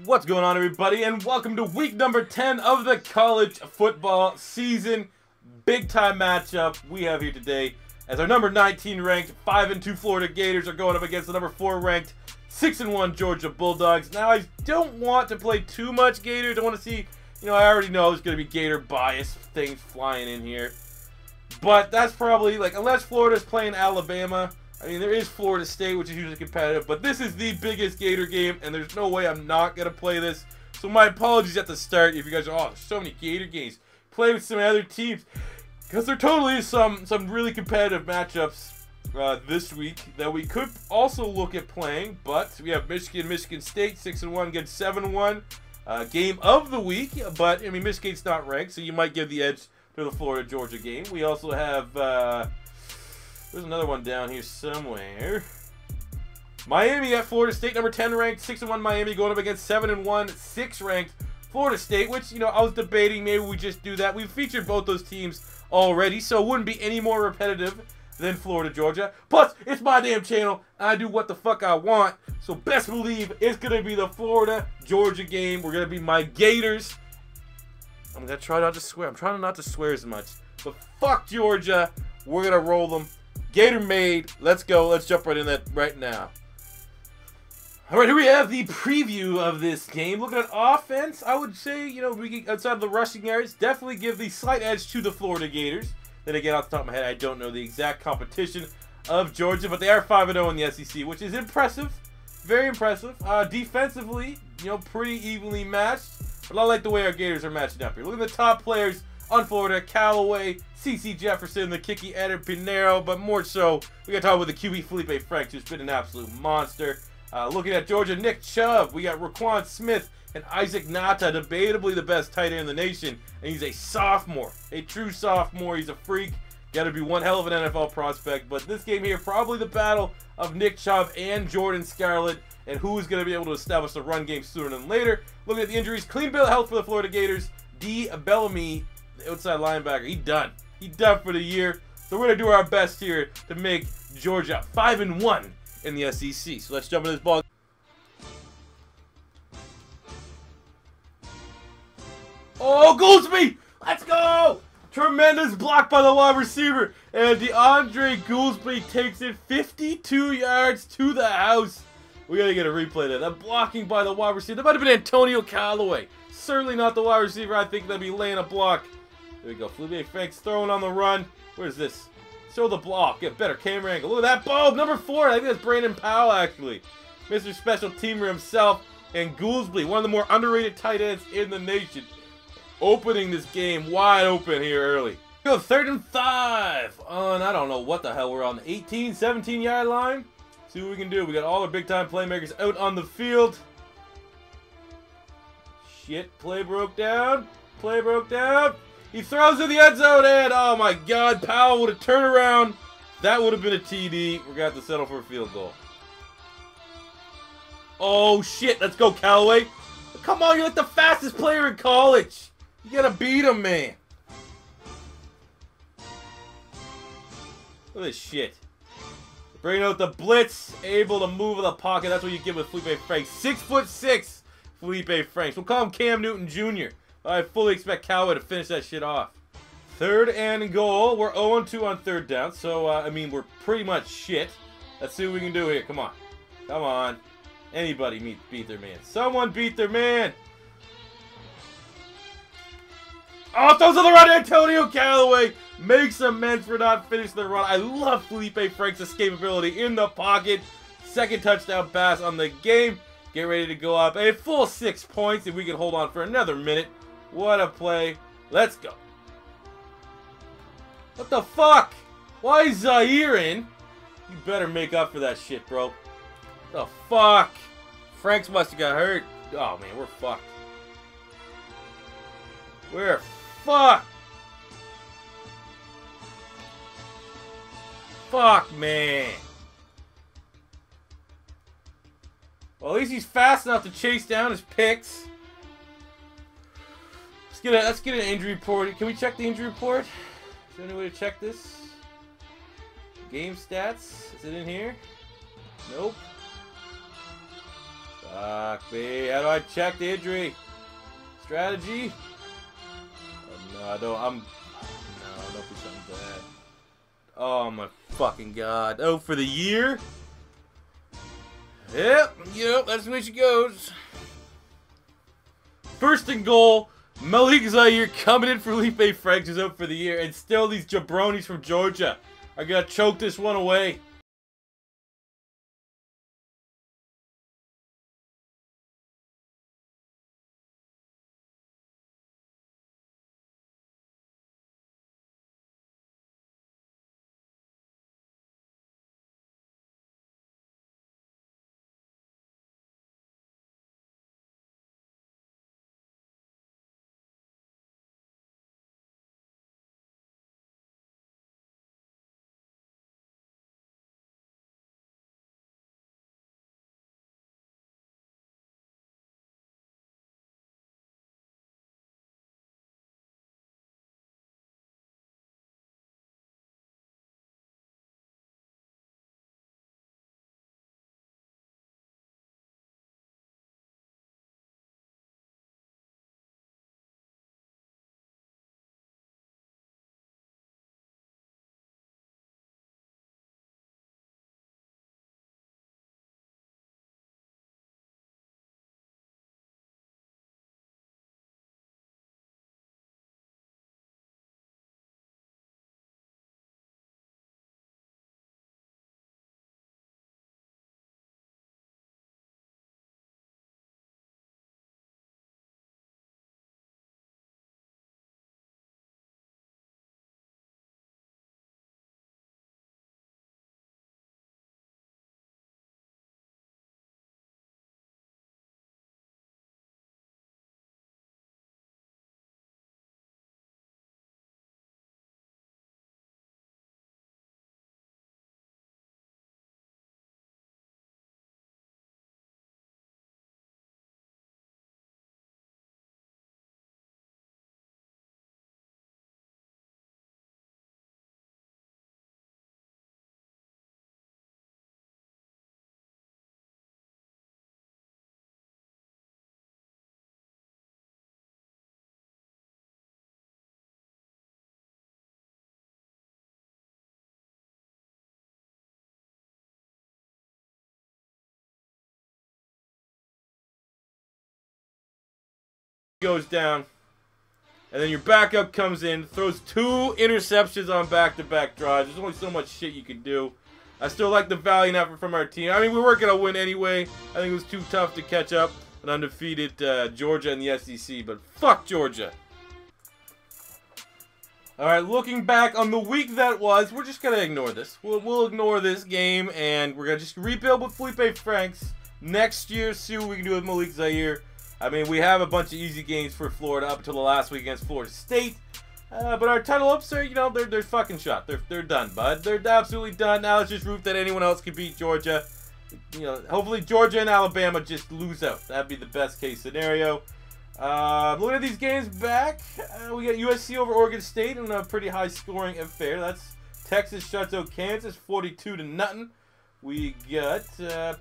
What's going on, everybody, and welcome to week number 10 of the college football season. Big time matchup we have here today as our number 19 ranked 5-2 Florida Gators are going up against the number 4 ranked 6-1 Georgia Bulldogs. Now, I don't want to play too much Gators. I want to see, I already know there's going to be Gator bias things flying in here. But that's probably, unless Florida's playing Alabama. I mean, there is Florida State, which is usually competitive, but this is the biggest Gator game, and there's no way I'm not going to play this. So my apologies at the start if you guys are, oh, there's so many Gator games. Play with some other teams, because there totally is some really competitive matchups this week that we could also look at playing, but we have Michigan State, 6-1 against 7-1. Game of the week, but, I mean, Michigan's not ranked, so you might give the edge to the Florida-Georgia game. We also have... there's another one down here somewhere. Miami at Florida State, number 10 ranked, 6-1 Miami going up against 7-1, 6 ranked Florida State, which, I was debating maybe we just do that. We've featured both those teams already, so it wouldn't be any more repetitive than Florida, Georgia. Plus, it's my damn channel, and I do what the fuck I want, so best believe it's going to be the Florida, Georgia game. We're going to be my Gators. I'm going to try not to swear. I'm trying not to swear as much, but fuck Georgia. We're going to roll them. Gator made. Let's go. Let's jump right in that right now. All right, here we have the preview of this game. Looking at offense, I would say, we can, outside of the rushing yards, definitely give the slight edge to the Florida Gators. Then again, off the top of my head, I don't know the exact competition of Georgia, but they are 5-0 in the SEC, which is impressive. Very impressive. Defensively, pretty evenly matched. But I like the way our Gators are matching up here. Look at the top players on Florida: Callaway, C.C. Jefferson, the kicky Eder Pinero, but more so, we got to talk about the QB Felipe Franks, who's been an absolute monster. Looking at Georgia, Nick Chubb, we got Raquan Smith and Isaac Nata, debatably the best tight end in the nation, and he's a sophomore, a true sophomore. He's a freak. Got to be one hell of an NFL prospect. But this game here, probably the battle of Nick Chubb and Jordan Scarlett, and who's going to be able to establish the run game sooner than later. Looking at the injuries, clean bill of health for the Florida Gators. D. Bellamy, the outside linebacker, he done. He done for the year. So we're going to do our best here to make Georgia 5-1 in the SEC. So let's jump into this ball. Oh, Goolsby! Let's go! Tremendous block by the wide receiver. And DeAndre Goolsby takes it 52 yards to the house. We got to get a replay there. That blocking by the wide receiver. That might have been Antonio Callaway. Certainly not the wide receiver. I think they'll be laying a block. There we go. Felipe Franks throwing on the run. Where's this? Show the block. Get better camera angle. Look at that ball. Number 4. I think that's Brandon Powell, actually. Mr. Special Teamer himself. And Goolsby, one of the more underrated tight ends in the nation. Opening this game wide open here early. Go 3rd and 5 on, I don't know what the hell we're on, the 18, 17 yard line. See what we can do. We got all our big time playmakers out on the field. Shit, play broke down. Play broke down. He throws in the end zone, and oh my God, Powell would have turned around. That would have been a TD. We're going to have to settle for a field goal. Oh shit, let's go, Callaway. Come on, you're like the fastest player in college. You gotta beat him, man. Look at this shit. Bringing out the blitz, able to move in the pocket. That's what you get with Felipe Franks. 6'6", Felipe Franks. We'll call him Cam Newton Jr. I fully expect Callaway to finish that shit off. 3rd and goal. We're 0-2 on 3rd down, so, I mean, we're pretty much shit. Let's see what we can do here. Come on. Come on. Anybody beat their man. Someone beat their man. Oh, throws on the run. Antonio Callaway makes amends for not finishing the run. I love Felipe Franks' escapability in the pocket. 2nd touchdown pass on the game. Get ready to go up a full 6 points, and we can hold on for another minute. What a play. Let's go. What the fuck? Why is Zaire in? You better make up for that shit, bro. What the fuck? Franks must have got hurt. Oh, man, we're fucked. We're fucked. Fuck, man. Well, at least he's fast enough to chase down his picks. Let's get an injury report. Can we check the injury report? Is there any way to check this? Game stats. Is it in here? Nope. Fuck me. How do I check the injury? Strategy? Oh, no, I don't. No, don't be something bad. Oh my fucking god. Oh, for the year? Yep, that's the way she goes. First and goal, Malik Zaire coming in for Felipe Franks, who's out for the year, and still these jabronis from Georgia are gonna choke this one away. Goes down, and then your backup comes in, throws 2 interceptions on back-to-back drives. There's only so much shit you can do. I still like the valiant effort from our team. I mean, we weren't going to win anyway. I think it was too tough to catch up an undefeated Georgia in the SEC, but fuck Georgia. Alright, looking back on the week that was, we're just going to ignore this. We'll ignore this game, and we're going to just rebuild with Felipe Franks next year, see what we can do with Malik Zaire. I mean, we have a bunch of easy games for Florida up until the last week against Florida State. But our title ups are, they're fucking shot. They're done, bud. They're absolutely done. Now let's just root that anyone else can beat Georgia. Hopefully Georgia and Alabama just lose out. That'd be the best case scenario. Looking at these games back, we got USC over Oregon State in a pretty high scoring affair. That's Texas shuts out Kansas 42-0. We got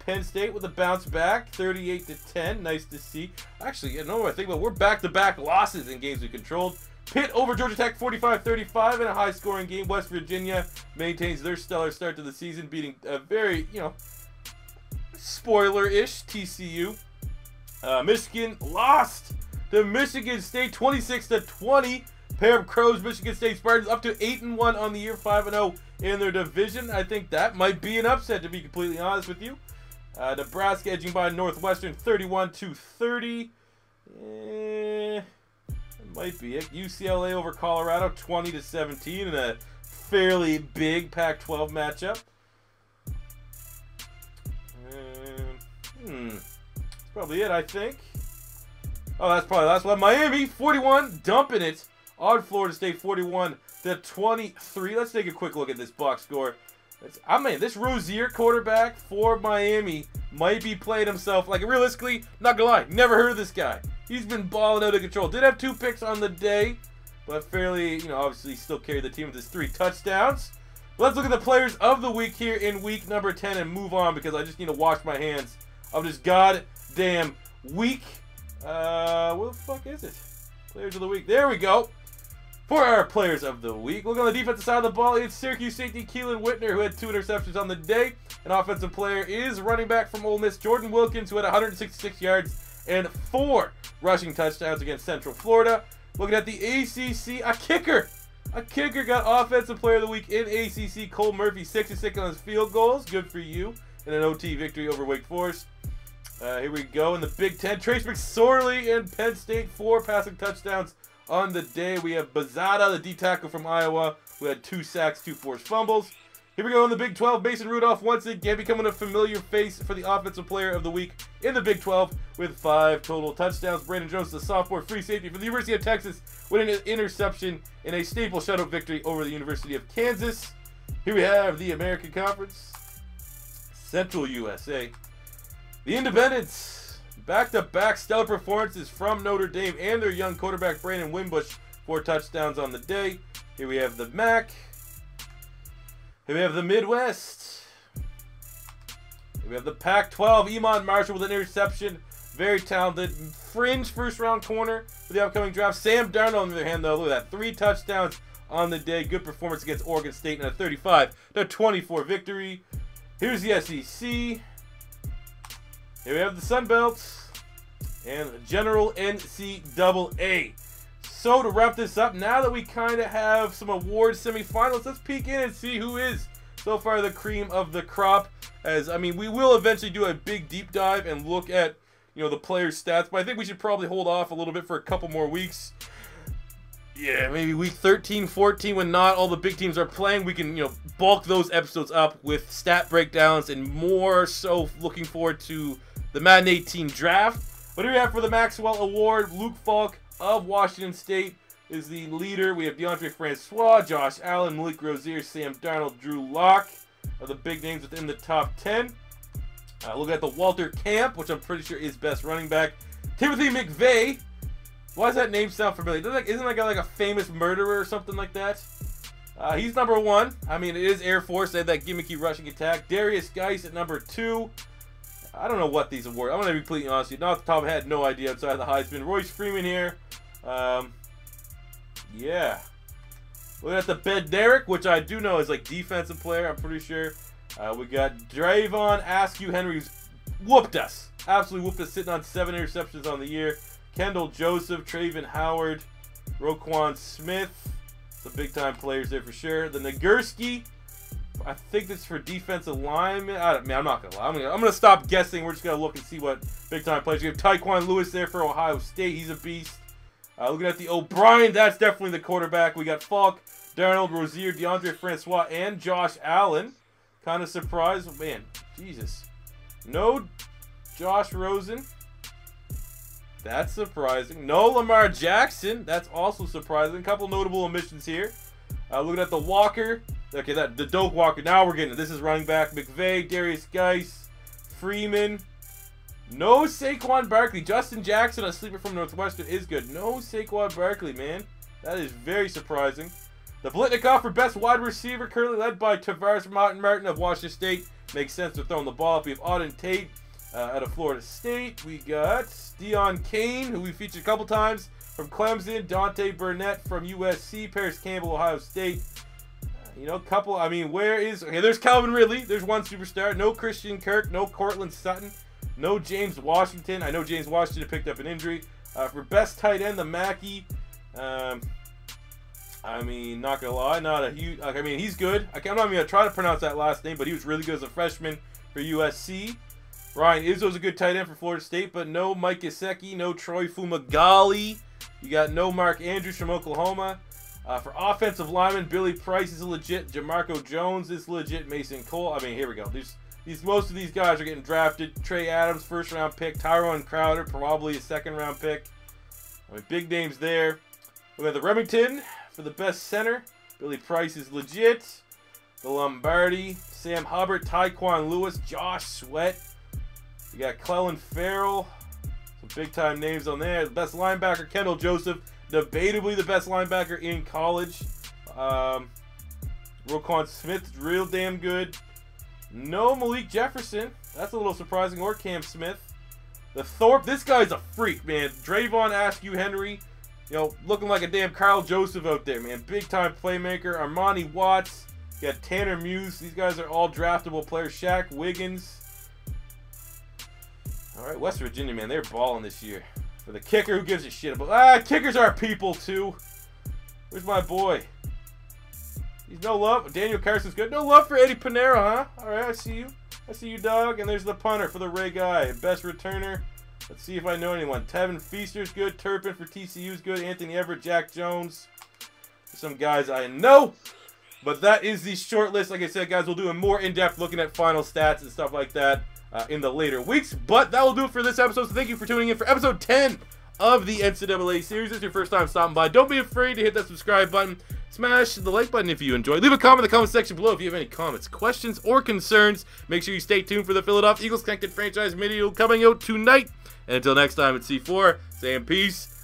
Penn State with a bounce back, 38-10. Nice to see. Actually, you know what I think about? We're back-to-back losses in games we controlled. Pitt over Georgia Tech, 45-35 in a high-scoring game. West Virginia maintains their stellar start to the season, beating a very, spoiler-ish TCU. Michigan lost to Michigan State, 26-20. Pair of Crows, Michigan State Spartans up to 8-1 on the year, 5-0 in their division. I think that might be an upset, to be completely honest with you. Nebraska edging by Northwestern 31-30. It might be it. UCLA over Colorado 20-17 in a fairly big Pac-12 matchup. That's probably it, I think. Oh, that's probably the last one. Miami 41, dumping it on Florida State 41-23. Let's take a quick look at this box score. This Rozier quarterback for Miami might be playing himself. Like, realistically, not gonna lie, never heard of this guy. He's been balling out of control. Did have 2 picks on the day, but fairly, obviously still carried the team with his 3 touchdowns. Let's look at the players of the week here in week number 10 and move on, because I just need to wash my hands of this goddamn week. What the fuck is it? Players of the week. There we go. For our players of the week, look on the defensive side of the ball. It's Syracuse safety Keelan Whitner, who had 2 interceptions on the day. An offensive player is running back from Ole Miss Jordan Wilkins, who had 166 yards and 4 rushing touchdowns against Central Florida. Looking at the ACC, a kicker. A kicker got offensive player of the week in ACC. Cole Murphy, 66 on his field goals. Good for you in an OT victory over Wake Forest. Here we go in the Big Ten. Trace McSorley and Penn State, 4 passing touchdowns on the day. We have Bazada, the D tackle from Iowa, who had 2 sacks, 2 forced fumbles. Here we go in the Big 12. Mason Rudolph once again becoming a familiar face for the offensive player of the week in the Big 12 with 5 total touchdowns. Brandon Jones, the sophomore free safety for the University of Texas, with an interception in a staple shutout victory over the University of Kansas. Here we have the American Conference, Central USA. The Independents, back-to-back stellar performances from Notre Dame and their young quarterback Brandon Wimbush, 4 touchdowns on the day. Here we have the MAC. Here we have the Midwest. Here we have the Pac-12. Iman Marshall with an interception. Very talented fringe first-round corner for the upcoming draft. Sam Darnold, on the other hand, though, look at that. 3 touchdowns on the day. Good performance against Oregon State in a 35-24 victory. Here's the SEC. Here we have the Sun Belt and General NCAA. So to wrap this up, now that we kind of have some awards semifinals, let's peek in and see who is so far the cream of the crop. As I mean, we will eventually do a big deep dive and look at, you know, the players' stats, but I think we should probably hold off a little bit for a couple more weeks. Yeah, maybe week 13, 14, when not all the big teams are playing, we can, you know, bulk those episodes up with stat breakdowns and more so looking forward to the Madden 18 draft. But here we have for the Maxwell Award, Luke Falk of Washington State is the leader. We have DeAndre Francois, Josh Allen, Malik Rozier, Sam Darnold, Drew Lock are the big names within the top 10. Look at the Walter Camp, which I'm pretty sure is best running back. Timothy McVeigh. Why does that name sound familiar? Isn't that guy like a famous murderer or something like that? He's number 1. I mean, it is Air Force. They had that gimmicky rushing attack. Darius Geis at number 2. I don't know what these awards. I'm going to be completely honest with you. Not off the top of my head, no idea outside of the Heisman. Royce Freeman here. Yeah. Look at the Bednarik, which I do know is like defensive player, I'm pretty sure. We got Drayvon Askew Henry, who's whooped us. Absolutely whooped us, sitting on 7 interceptions on the year. Kendall Joseph, Traven Howard, Roquan Smith. Some big-time players there for sure. The Nagurski, I think that's for defensive lineman. I'm not going to lie. I'm going to stop guessing. We're just going to look and see what big-time players. You have Tyquan Lewis there for Ohio State. He's a beast. Looking at the O'Brien, that's definitely the quarterback. We got Falk, Darnold, Rozier, DeAndre Francois, and Josh Allen. Kind of surprised. Man, Jesus. No Josh Rosen. That's surprising. No Lamar Jackson. That's also surprising. A couple notable omissions here. Looking at the Walker. Okay, the Doak Walker. Now we're getting it. This is running back. McVeigh, Darius Geis, Freeman. No Saquon Barkley. Justin Jackson, a sleeper from Northwestern, is good. No Saquon Barkley, man. That is very surprising. The Blitnikoff for best wide receiver, currently led by Tavares Martin of Washington State. Makes sense for throwing the ball up. We have Auden Tate out of Florida State. We got Deion Kane, who we featured a couple times, from Clemson. Dante Burnett from USC. Paris Campbell, Ohio State. You know, couple, I mean, where is... Okay, there's Calvin Ridley. There's one superstar. No Christian Kirk. No Cortland Sutton. No James Washington. I know James Washington picked up an injury. For best tight end, the Mackey. I mean, not going to lie, not a huge... I mean, he's good. I'm not even going to try to pronounce that last name, but he was really good as a freshman for USC. Ryan Izzo's a good tight end for Florida State, but no Mike Gesicki, no Troy Fumagalli. You got no Mark Andrews from Oklahoma. For offensive lineman, Billy Price is legit. Jamarco Jones is legit. Mason Cole. I mean, here we go. Most of these guys are getting drafted. Trey Adams, first-round pick. Tyrone Crowder, probably a second-round pick. I mean, big names there. We have the Remington for the best center. Billy Price is legit. The Lombardi, Sam Hubbard, Tyquan Lewis, Josh Sweat. We got Clellan Farrell. Some big-time names on there. The best linebacker, Kendall Joseph. Debatably the best linebacker in college. Roquan Smith, real damn good. No Malik Jefferson. That's a little surprising. Or Cam Smith. The Thorpe, this guy's a freak, man. Drayvon Askew Henry, you know, looking like a damn Kyle Joseph out there, man. Big-time playmaker. Armani Watts. You got Tanner Muse. These guys are all draftable players. Shaq Wiggins. All right, West Virginia, man, they're balling this year. For the kicker, who gives a shit about... kickers are people, too. Where's my boy? He's no love. Daniel Carson's good. No love for Eddie Panera, huh? All right, I see you. I see you, dog. And there's the punter for the Ray guy. Best returner. Let's see if I know anyone. Tevin Feaster's good. Turpin for TCU's good. Anthony Everett, Jack Jones. Some guys I know. But that is the short list. Like I said, guys, we'll do a more in-depth looking at final stats and stuff like that in the later weeks. But that will do it for this episode. So thank you for tuning in for episode 10 of the NCAA series. If it's your first time stopping by, don't be afraid to hit that subscribe button. Smash the like button if you enjoyed. Leave a comment in the comment section below if you have any comments, questions, or concerns. Make sure you stay tuned for the Philadelphia Eagles Connected franchise video coming out tonight. And until next time, it's C4 saying peace